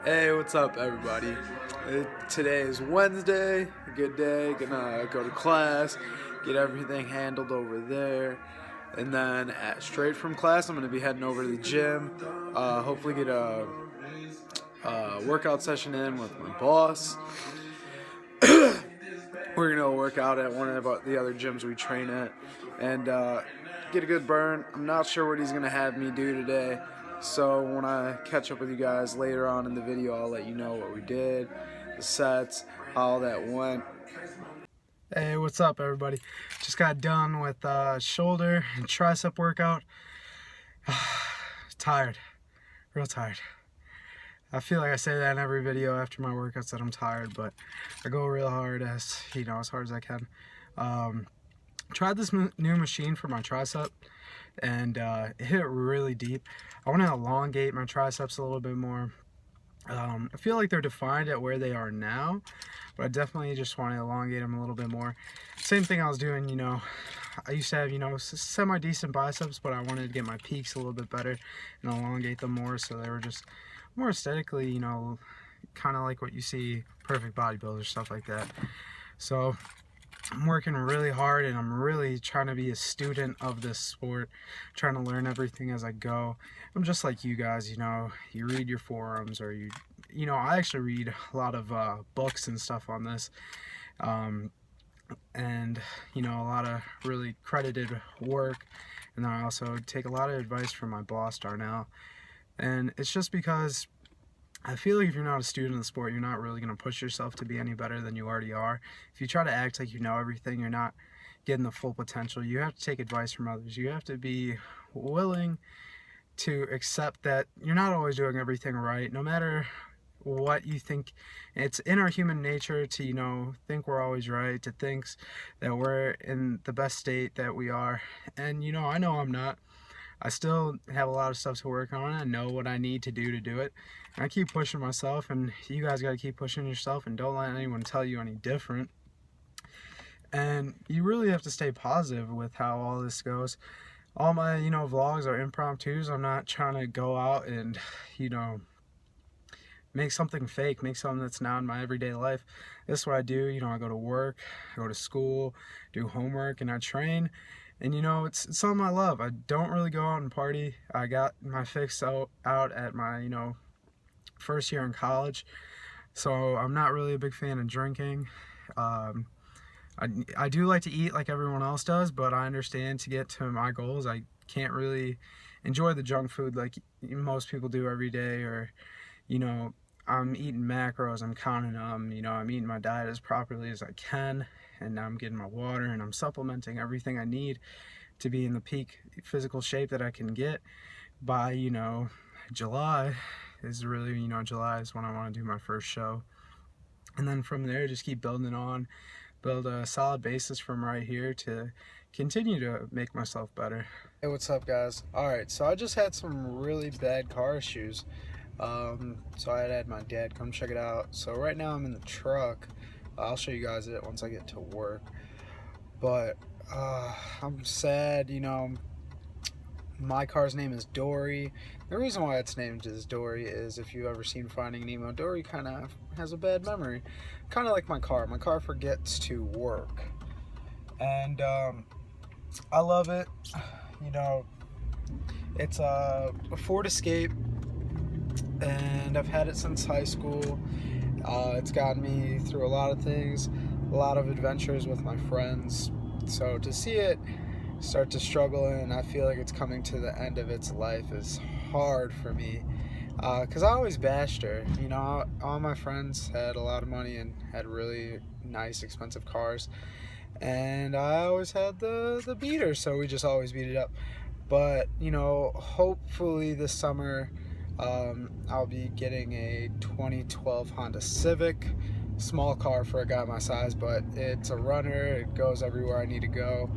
Hey, what's up, everybody? Today is Wednesday, a good day. Gonna go to class, get everything handled over there, and then straight from class, I'm gonna be heading over to the gym. Hopefully, get a workout session in with my boss. We're gonna work out at one of the other gyms we train at, and get a good burn. I'm not sure what he's gonna have me do today. So when I catch up with you guys later on in the video, I'll let you know what we did, the sets, how that went. Hey, what's up, everybody? Just got done with shoulder and tricep workout. Tired, real tired. I feel like I say that in every video after my workouts that I'm tired, but I go real hard as hard as I can. Tried this new machine for my tricep, and it hit really deep. I want to elongate my triceps a little bit more. I feel like they're defined at where they are now, but I definitely just want to elongate them a little bit more. Same thing I was doing, I used to have, semi-decent biceps, but I wanted to get my peaks a little bit better and elongate them more, so they were just more aesthetically, kind of like what you see perfect bodybuilders, stuff like that. So I'm working really hard, and I'm really trying to be a student of this sport, trying to learn everything as I go. I'm just like you guys, you read your forums, or I actually read a lot of books and stuff on this, and a lot of really credited work. And then I also take a lot of advice from my boss, Darnell. And it's just because I feel like if you're not a student of the sport, you're not really going to push yourself to be any better than you already are. If you try to act like you know everything, you're not getting the full potential. You have to take advice from others. You have to be willing to accept that you're not always doing everything right, no matter what you think. It's in our human nature to, think we're always right, to think that we're in the best state that we are. And, I know I'm not. I still have a lot of stuff to work on. I know what I need to do it. And I keep pushing myself, and you guys got to keep pushing yourself, and don't let anyone tell you any different. And you really have to stay positive with how all this goes. All my, vlogs are impromptus. I'm not trying to go out and, make something fake, make something that's not in my everyday life. This is what I do. I go to work, I go to school, do homework, and I train. And it's something I love. I don't really go out and party. I got my fix out at my, first year in college. So I'm not really a big fan of drinking. I do like to eat like everyone else does, but I understand to get to my goals, I can't really enjoy the junk food like most people do every day, or, I'm eating macros, I'm counting them, I'm eating my diet as properly as I can, and I'm getting my water, and I'm supplementing everything I need to be in the peak physical shape that I can get by, July is really, July is when I want to do my first show. And then from there, just keep building on, build a solid basis from right here to continue to make myself better. Hey, what's up, guys? Alright, so I just had some really bad car issues. So I had my dad come check it out. So right now I'm in the truck. I'll show you guys it once I get to work. But I'm sad, my car's name is Dory. The reason why it's named as Dory is, if you've ever seen Finding Nemo, Dory kind of has a bad memory. Kind of like my car. My car forgets to work. And I love it. It's a Ford Escape, and I've had it since high school. It's gotten me through a lot of things, a lot of adventures with my friends. So to see it start to struggle, and I feel like it's coming to the end of its life, is hard for me. Because I always bashed her. All my friends had a lot of money and had really nice, expensive cars. And I always had the beater, so we just always beat it up. But, hopefully this summer, I'll be getting a 2012 Honda Civic. Small car for a guy my size, but it's a runner. It goes everywhere I need to go.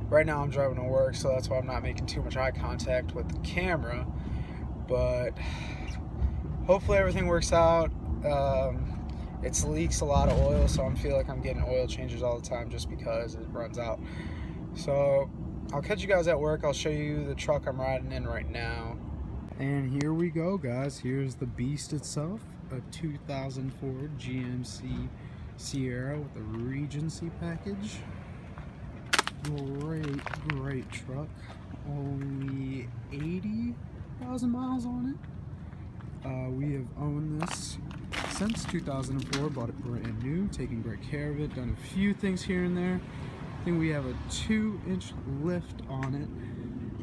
Right now I'm driving to work, so that's why I'm not making too much eye contact with the camera. But hopefully everything works out. It leaks a lot of oil, so I feel like I'm getting oil changes all the time just because it runs out. So I'll catch you guys at work. I'll show you the truck I'm riding in right now. And here we go, guys. Here's the beast itself, a 2004 GMC Sierra with a Regency package. Great truck. Only 80,000 miles on it. We have owned this since 2004, bought it brand new, taking great care of it, done a few things here and there. I think we have a 2-inch lift on it,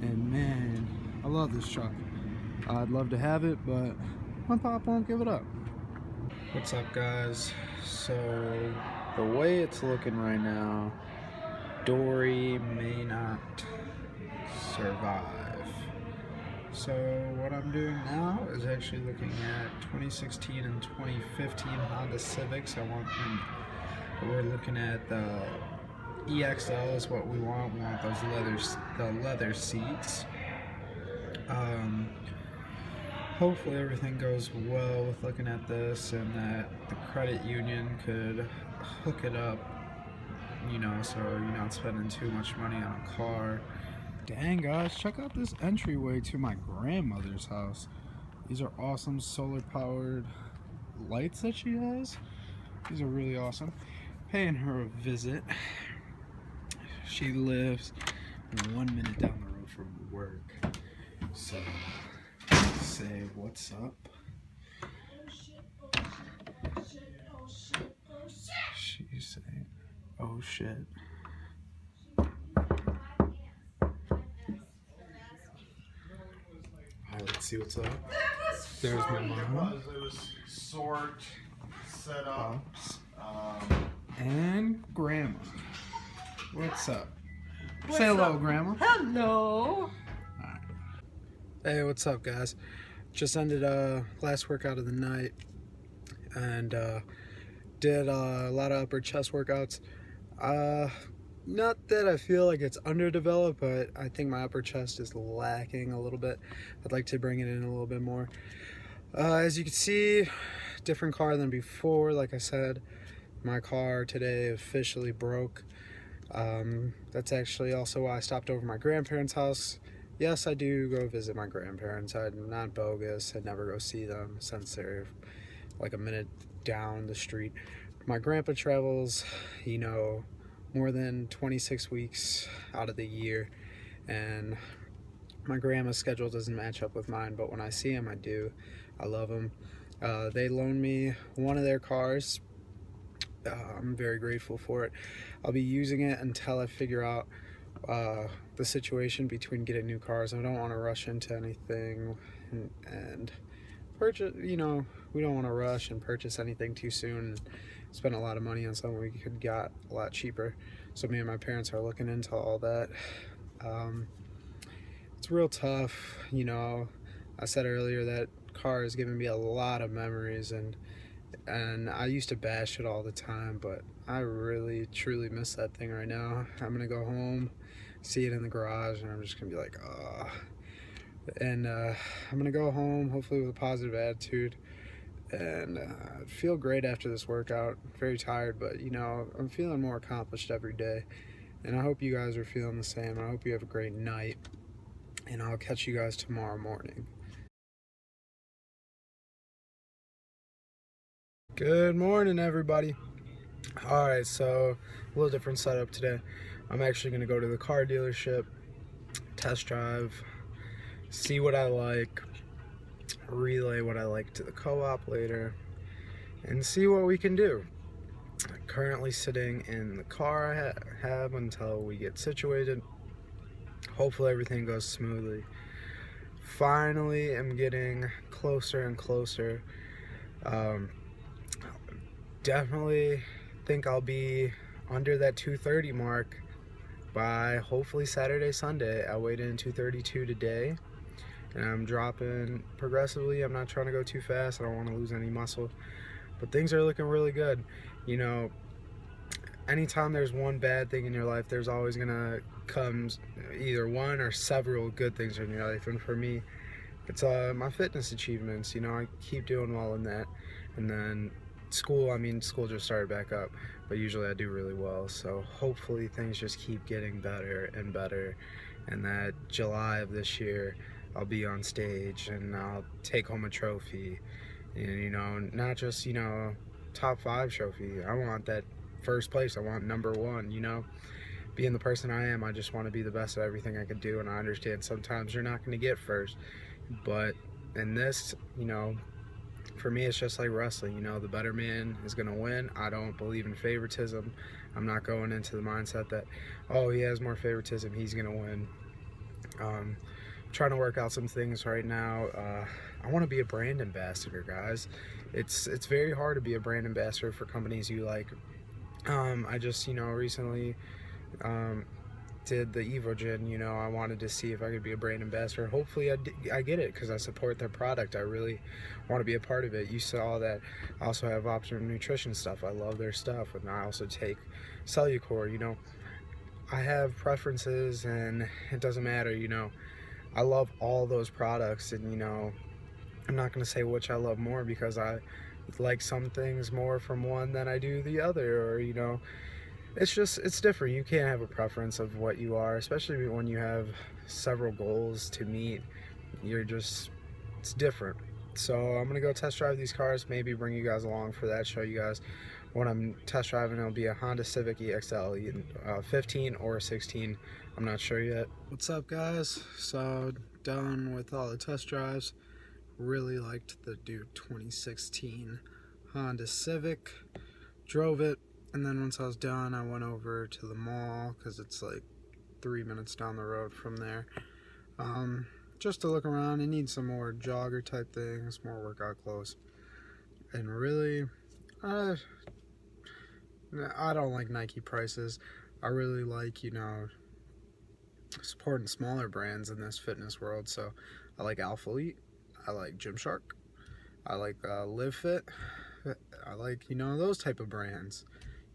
and man, I love this truck. I'd love to have it, but my pop won't give it up. What's up, guys? So the way it's looking right now, Dori may not survive. So what I'm doing now is actually looking at 2016 and 2015 Honda Civics. We're looking at the EXL is what we want. We want the leather seats. Hopefully everything goes well with looking at this, and that the credit union could hook it up, you know, so you're not spending too much money on a car. Dang, guys, check out this entryway to my grandmother's house. These are awesome solar powered lights that she has. These are really awesome. Paying her a visit. She lives 1 minute down the road from work, so say what's up. She's saying, oh shit. Alright, let's see what's up. There's my mom. It was sort, set up. And Grandma. What's up? Say hello, Grandma. Hello. Alright. Hey, what's up, guys? Just ended last workout of the night, and did a lot of upper chest workouts. Not that I feel like it's underdeveloped, but I think my upper chest is lacking a little bit. I'd like to bring it in a little bit more. As you can see, different car than before. Like I said, my car today officially broke. That's actually also why I stopped over my grandparents' house. Yes, I do go visit my grandparents. I'm not bogus. I never go see them since they're like a minute down the street. My grandpa travels, you know, more than 26 weeks out of the year, and my grandma's schedule doesn't match up with mine, but when I see him, I do. I love them. They loaned me one of their cars. I'm very grateful for it. I'll be using it until I figure out the situation between getting new cars. I don't want to rush into anything and purchase, you know, we don't want to rush and purchase anything too soon and spend a lot of money on something we could get a lot cheaper. So me and my parents are looking into all that. It's real tough, you know. I said earlier that car has given me a lot of memories, and I used to bash it all the time, but I really truly miss that thing right now. I'm gonna go home, see it in the garage, and I'm just gonna be like, oh. And I'm gonna go home hopefully with a positive attitude, and feel great after this workout. Very tired, but you know, I'm feeling more accomplished every day, and I hope you guys are feeling the same. I hope you have a great night, and I'll catch you guys tomorrow morning. Good morning, everybody. Alright, so a little different setup today. I'm actually going to go to the car dealership, test drive, see what I like, relay what I like to the co-op later, and see what we can do. I'm currently sitting in the car I have until we get situated. Hopefully everything goes smoothly. Finally, I'm getting closer and closer. Definitely think I'll be under that 230 mark by hopefully Saturday, Sunday. I weighed in 232 today, and I'm dropping progressively. I'm not trying to go too fast. I don't want to lose any muscle, but things are looking really good. You know, anytime there's one bad thing in your life, there's always gonna come either one or several good things in your life. And for me, it's my fitness achievements. You know, I keep doing well in that, and then school just started back up, but usually I do really well, so hopefully things just keep getting better and better, and that July of this year I'll be on stage and I'll take home a trophy. And, you know, not just, you know, top 5 trophy. I want that first place. I want number 1, you know. Being the person I am, I just want to be the best at everything I can do, and I understand sometimes you're not going to get first. But in this, you know, for me, it's just like wrestling. You know, the better man is going to win. I don't believe in favoritism. I'm not going into the mindset that, oh, he has more favoritism, he's going to win. Trying to work out some things right now. I want to be a brand ambassador, guys. It's very hard to be a brand ambassador for companies you like. I just, you know, recently did the Evo Gin. You know, I wanted to see if I could be a brand ambassador. Hopefully I get it, because I support their product. I really want to be a part of it. You saw that I also have Optimum Nutrition stuff. I love their stuff, and I also take Cellucor. You know, I have preferences, and it doesn't matter. You know, I love all those products, and, you know, I'm not going to say which I love more, because I like some things more from one than I do the other, or, you know, it's different. You can't have a preference of what you are, especially when you have several goals to meet. It's different. So I'm gonna go test drive these cars, maybe bring you guys along for that, show you guys what I'm test driving. It'll be a Honda Civic EXL, 15 or 16, I'm not sure yet. What's up, guys? So done with all the test drives. Really liked the 2016 Honda Civic. Drove it, and then once I was done, I went over to the mall, because it's like 3 minutes down the road from there, just to look around. I need some more jogger type things, more workout clothes. And really, I don't like Nike prices. I really like, you know, supporting smaller brands in this fitness world. So I like Alpha Elite, I like Gymshark, I like Live Fit, I like, you know, those type of brands.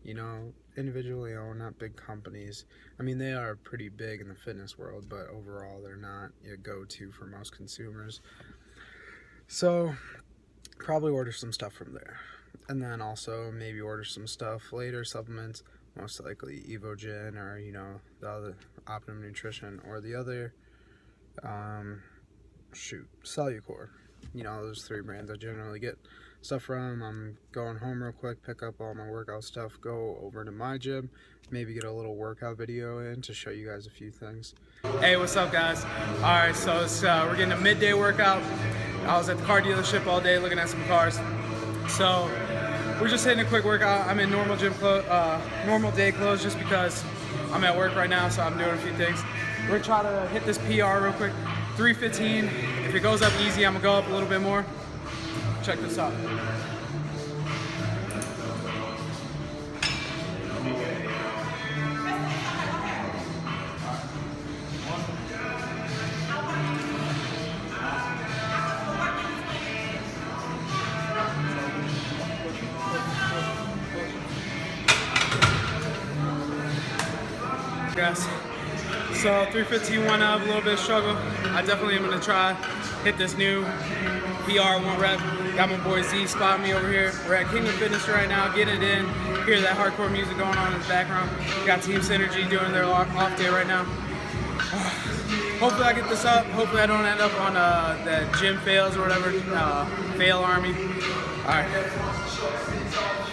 You know, individually owned, not big companies. I mean, they are pretty big in the fitness world, but overall they're not a go-to for most consumers. So probably order some stuff from there, and then also maybe order some stuff later, supplements, most likely Evo Gin, or, you know, the other Optimum Nutrition, or the other Cellucor. You know, those 3 brands I generally get stuff from. I'm going home real quick, pick up all my workout stuff, go over to my gym, maybe get a little workout video in to show you guys a few things. Hey, what's up, guys? Alright, so we're getting a midday workout. I was at the car dealership all day looking at some cars, so we're just hitting a quick workout. I'm in normal gym clothes, normal day clothes, just because I'm at work right now, so I'm doing a few things. We're gonna try to hit this PR real quick. 315. If it goes up easy, I'm gonna go up a little bit more. Check this out. Guys, so 315 went up, a little bit of struggle. I definitely am gonna try hit this new PR 1 rep. Got my boy Z spotting me over here. We're at Kingdom Fitness right now, getting it in. Hear that hardcore music going on in the background. Got Team Synergy doing their off day right now. Hopefully I get this up. Hopefully I don't end up on the gym fails or whatever, fail army. All right.